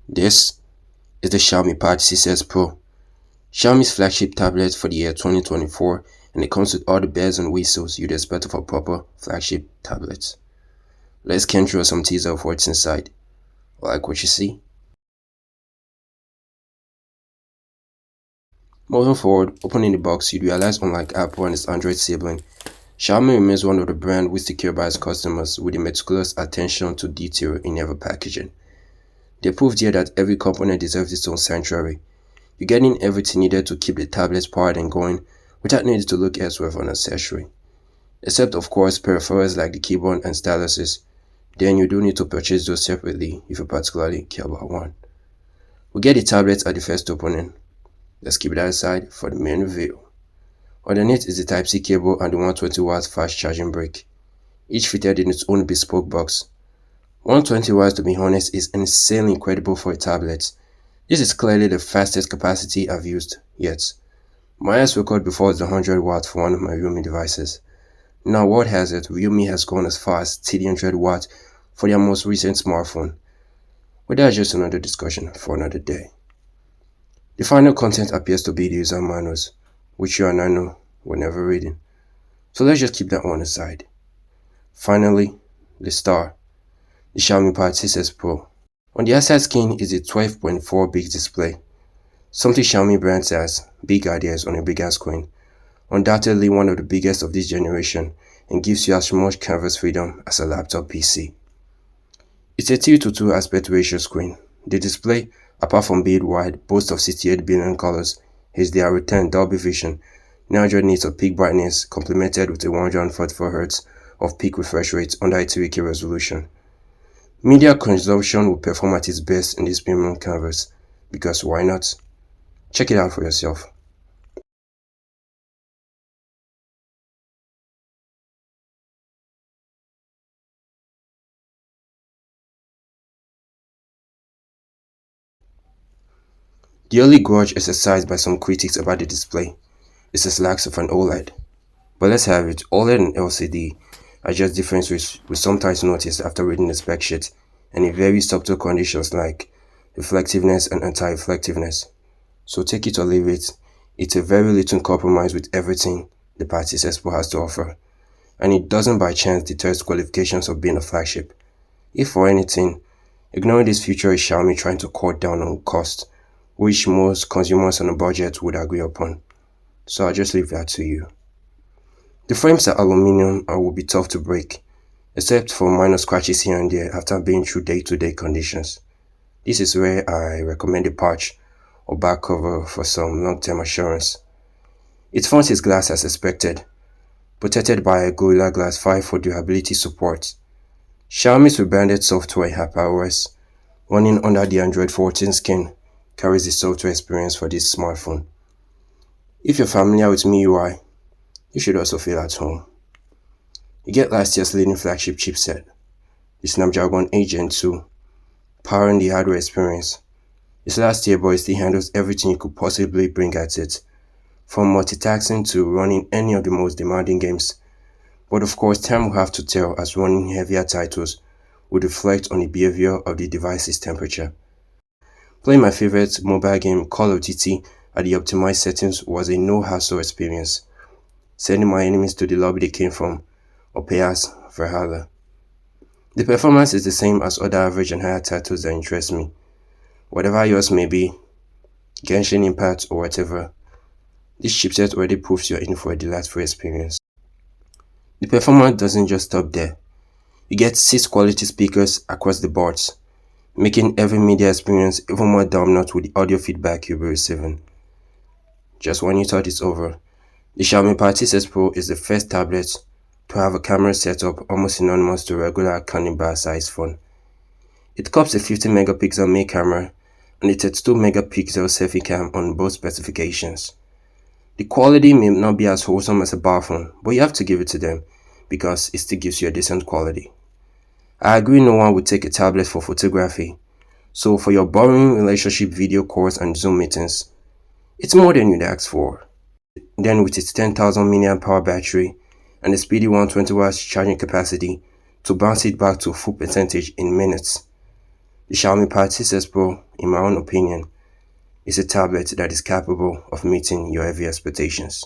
This is the Xiaomi Pad 6S Pro, Xiaomi's flagship tablet for the year 2024, and it comes with all the bells and whistles you'd expect of a proper flagship tablet. Let's scan through some teaser of what's inside. Like what you see? Moving forward, opening the box, you'd realize unlike Apple and its Android sibling, Xiaomi remains one of the brands which take care by its customers with a meticulous attention to detail in every packaging. They proved here that every component deserves its own sanctuary. You're getting everything needed to keep the tablet powered and going without needing to look elsewhere for an accessory. Except of course peripherals like the keyboard and styluses, then you do need to purchase those separately if you particularly care about one. We get the tablet at the first opening. Let's keep that aside for the main review. Underneath is the Type-C cable and the 120W fast charging brick, each fitted in its own bespoke box. 120W, to be honest, is insanely incredible for a tablet. This is clearly the fastest capacity I've used yet. My highest record before was the 100W for one of my Realme devices. Now word has it, Realme has gone as far as 300W for their most recent smartphone. But that's just another discussion for another day. The final content appears to be the user manuals, which you and I know we're never reading. So let's just keep that one aside. Finally, the star, the Xiaomi Pad 6S Pro. On the outside skin is a 12.4 big display, something Xiaomi brands has big ideas on a bigger screen. Undoubtedly one of the biggest of this generation and gives you as much canvas freedom as a laptop PC. It's a 3:2 aspect ratio screen. The display, apart from being wide, boasts of 68 billion colors, HDR10 Dolby Vision, 900 nits of peak brightness complemented with a 144Hz of peak refresh rate under a 3K resolution. Media consumption will perform at its best in this premium canvas, because why not? Check it out for yourself. The only grudge exercised by some critics about the display is its lack of an OLED. But let's have it, OLED and LCD are just differences we sometimes notice after reading the spec sheet and in very subtle conditions like reflectiveness and anti-reflectiveness. So take it or leave it, it's a very little compromise with everything the Pad 6S Pro has to offer, and it doesn't by chance deter its qualifications of being a flagship. If for anything, ignoring this feature is Xiaomi trying to cut down on cost, which most consumers on a budget would agree upon. So I'll just leave that to you. The frames are aluminum and will be tough to break, except for minor scratches here and there after being through day-to-day conditions. This is where I recommend a patch or back cover for some long-term assurance. Its front is glass as expected, protected by a Gorilla Glass 5 for durability support. Xiaomi's rebranded software HyperOS, running under the Android 14 skin, carries the software experience for this smartphone. If you're familiar with MIUI, you should also feel at home. You get last year's leading flagship chipset, the Snapdragon 8 Gen 2, powering the hardware experience. It's last year, but it still handles everything you could possibly bring at it, from multitasking to running any of the most demanding games. But of course, time will have to tell, as running heavier titles would reflect on the behavior of the device's temperature. Playing my favorite mobile game, Call of Duty, at the optimized settings was a no-hassle experience, sending my enemies to the lobby they came from, or perhaps Valhalla. The performance is the same as other average and higher titles that interest me. Whatever yours may be, Genshin Impact or whatever, this chipset already proves you're in for a delightful experience. The performance doesn't just stop there. You get 6 quality speakers across the boards, making every media experience even more dominant with the audio feedback you'll be receiving. Just when you thought it's over, the Xiaomi Pad 6S Pro is the first tablet to have a camera setup almost synonymous to a regular candy bar size phone. It cops a 50 megapixel main camera and a 32 megapixel selfie cam on both specifications. The quality may not be as wholesome as a bar phone, but you have to give it to them because it still gives you a decent quality. I agree no one would take a tablet for photography, so for your boring relationship video calls and Zoom meetings, it's more than you'd ask for. Then with its 10,000 mAh battery and a speedy 120W charging capacity to bounce it back to full percentage in minutes. The Xiaomi Pad 6s Pro, in my own opinion, is a tablet that is capable of meeting your heavy expectations.